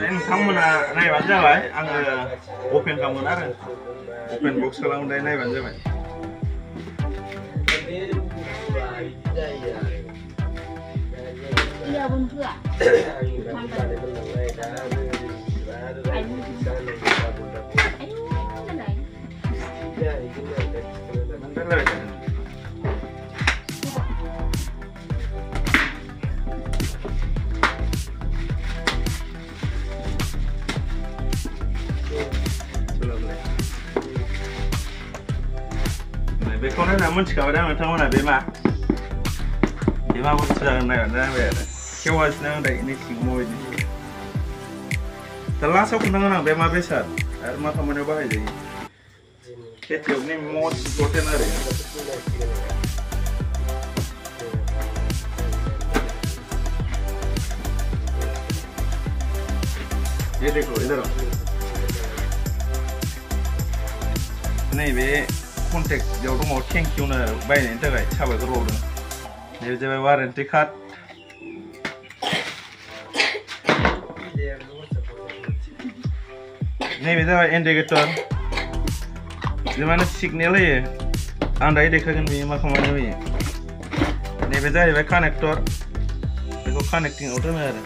नोंथांमोना नायबानो जाबाय आङो अपेन खालामगोन आरो अपेन बक्स खालामनाय नायबानो जाबाय बेखौनो ना मोनथिखाबाय दा नोंथांमोना बे मा बुस्थु जागोन नायबानो जाबाय आरो खेवासिनो आं दायो सिङाव माबायदि दा लास्टआव खोन्थागोन आं बे मा बेसाद आरो मा खामानियाव बाहायजायो खेतियकनि मस्ट इम्परटेन्ट आरो ये देखो इधर नैबे कन्टेक्ट बेयाव दङ थेंक इउ नो बायनायनि थाखाय साबायखर बावदों नैबे जाबाय वारेन्टि कार्ड नैबे जाबाय इन्डिकेटर बे माने सिगनेल होयो आं दायो देखायगोन बेयो मा खामानियाव होयो नैबे जाहैबाय कानेक्टर बेखौ कानेक्टिंआव दोनो आरो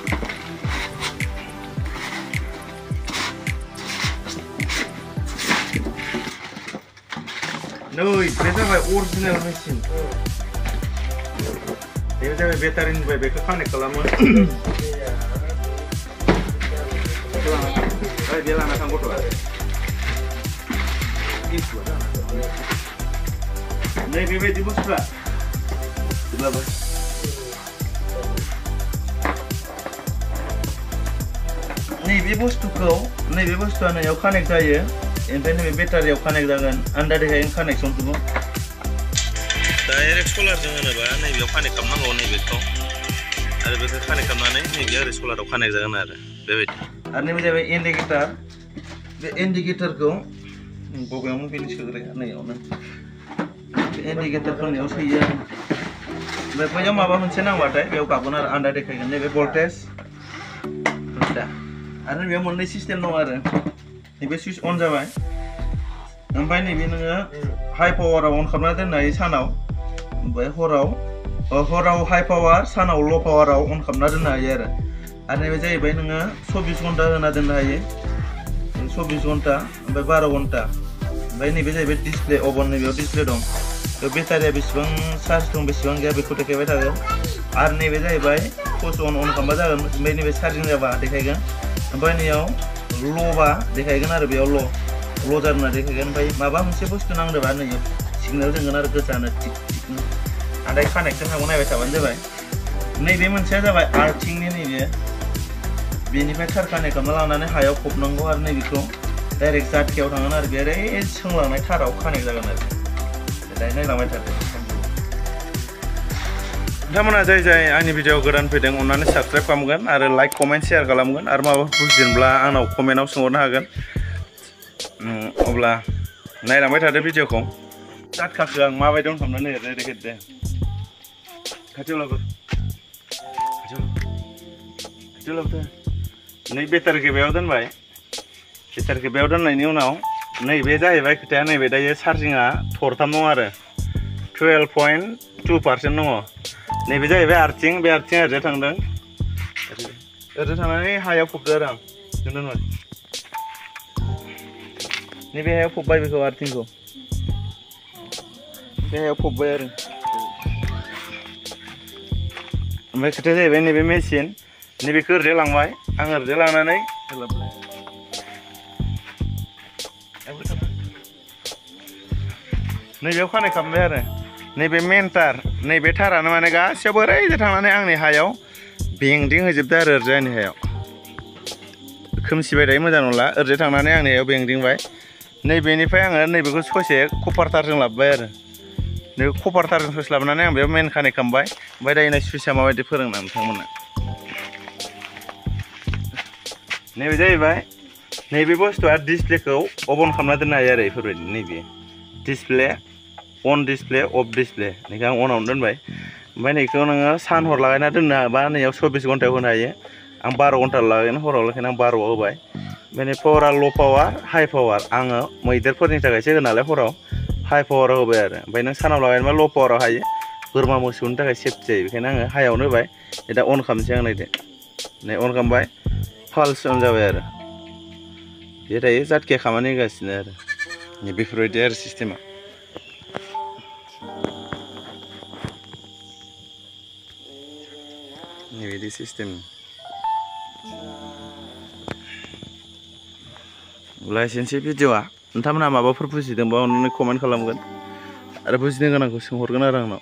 नै बे जाबाय अरिजिनेल मेसिन बे जाबाय बेटारिनिफ्राय बेखौ कानेक्ट खालामो बे लाना थां गथ'आ नै बेबायदि बुस्थुआ जेब्लाबो नैबे बुस्थुखौ नैबे बुस्थुआ नैयाव कानेक्ट जायो ओमफ्राय नैबे बेटारियाव कानेक्ट जागोन आन्दा देखायगोन कानेक्सनखौबो डाइरेक्ट सलारजों होनोबा नैबेयाव कानेक्ट खालामनांगौ नैबेखौ आरो बेखौ कानेक्ट खालामनानै नैबे ओरै सलाराव कानेक्ट जागोन आरो बेबायदि आरो नैबे जाबाय इन्डिकेटर बे इन्डिकेटरखौ बबेयावमोन बेनि सोग्राया नैयावनो बे इन्डिकेटरफोरनियाव सोयो आरो ओमफ्राय बैयाव माबा मोनसे नांबाथाय बेयाव गाबगोन आरो आन्दा देखायगोन नैबे भल्टेज आरो बेयाव मोननै सिस्टेम दं आरो नैबे सुइच अन जाबाय ओमफ्राय नैबे नोङो हाई पावाराव अन खालामना दोननो हायो सानाव ओमफ्राय हराव हाई पावार सानाव ल' पावाराव अन खालामना दोननो हायो आरो नैबे जाहैबाय नोङो 24 घन्टा होना दोननो हायो 24 घन्टा ओमफ्राय 12 घन्टा ओमफ्राय नैबे जाहैबाय डिसप्ले अबन नैबेयाव डिसप्ले दं बे बेटारिया बेसेबां चार्ज दं बेसेबां गैया बेखौ देखायबाय थागोन आरो नैबे जाहैबाय पस्ट अन खालामबा जागोन ओमफ्राय नैबे चार्जिं जाबा देखायगोन ओमफ्राय नैयाव ल'बा देखायगोन आरो बेयाव ल' जादोंना देखायगोन ओमफ्राय माबा मोनसे बुस्थु नांदोंबा नैयाव सिगनेल जोंगोन आरो गोजानो थिक थिकनो आदाय कानेक्सन थांगौ नायबाय थाबानो जाबाय नैबे मोनसेया जाबाय आर्थिंनि नैबे बेनिफ्राय थार कानेक्ट खालामना लानानै हायाव फबनांगौ आरो नैबेखौ डाइरेक्ट जाथियाव थांगोन आरो बे ओरै सोंलांनाय थाराव कानेक्ट जागोन आरो दायो नायलांबाय थादो नोंथांमोना जाय आंनि भिडिअ गोदान फैदों अन्नानै साबस्क्राइब खालामगोन आरो लाइक कमेन्ट शेयार खालामगोन आरो माबाफोर बुजिदोंब्ला आंनाव कमेन्टआव सोंहरनो हागोन अब्ला नायलांबाय थादो भिडिअखौ जाथखाखौ आं माबायदि अन खालामनानै देखायदो खाथियाव लाबो नै बेटारिखौ बेयाव दोनबाय बेटारिखौ बेयाव दोननायनि उनाव नैबे जाहैबाय खोथाया नैबे दायो चार्जिंआ थरथाम दं आरो 12.2% दङ नैबे जाहैबाय आर्थिं बे आर्थिंआ ओरैजाय थांदों ओरैजाय थांनानै हायाव फबदो आरो आं दोनबाय नैबे हायाव फबबाय बेखौ आर्थिंखौ बे हायाव फबबाय आरो ओमफ्राय खोथाया जाहैबाय नैबे मेसिन नैबेखौ ओरैजाय लांबाय आं ओरैजाय लांनानै नैबेयाव कानेक्ट खालामबाय आरो नैबे मेन तार नैबे थारानो माने गासैयावबो ओरैजाय थांनानै आंनि हायाव बेंदिं होजोबदो आरो ओरैजाय आंनि हायाव खोमसिबाय दायो मोजां नंला ओरैजाय थांनानै आंनि हायाव बेंदिंबाय नैबेनिफ्राय आङो नैबेखौ ससे कपार तारजों लाबोबाय आरो नैबे कपार तारजों ससे लाबोनानै आं बेयाव मेन कानेक्ट खालामबाय ओमफ्राय दायो नै सुइचआ माबायदि फोरोंना नोंथांमोना नैबे जाहैबाय नैबे बुस्थुआ डिसप्लेखौ अन खालामना दोननो हायो आरो बेफोरबायदि नैबे display on display off display नैखौ आं अनावनो दोनबाय ओमफ्राय नैखौ नोङो सान हर लागायना दोननो हाबा नैयाव 24 घन्टायाव होनो हायो आं 12 घन्टा लागोन हराव लाखिनो आं 12 होबाय माने पावारा ल' पावार हाइ पावार आङो मैदेरफोरनि थाखायसो होगोन नालाय हराव हाइ पावाराव होबाय आरो ओमफ्राय नों सानाव लागायनोबा ल' पावाराव हायो बोरमा मोसौनि थाखाय सेफटि जायो बेखायनो आङो हाइआवनो होबाय दा अन खालामनोसै आं नायदो नै अन खालामबाय फाल्स अन जाबाय आरो बे दायो जातके खामानि होगासिनो आरो बेफोरबायदि आरो सिस्टेमा नैबायदि सिस्टेम लाइसेन्सनि भिडिअ'आ नोंथांमोनहा माबाफोर बुजिदोंबा अननानै कमेन्ट खालामगोन आरो बुजिनो गोनांखौ सोंहरगोन आरो आंनाव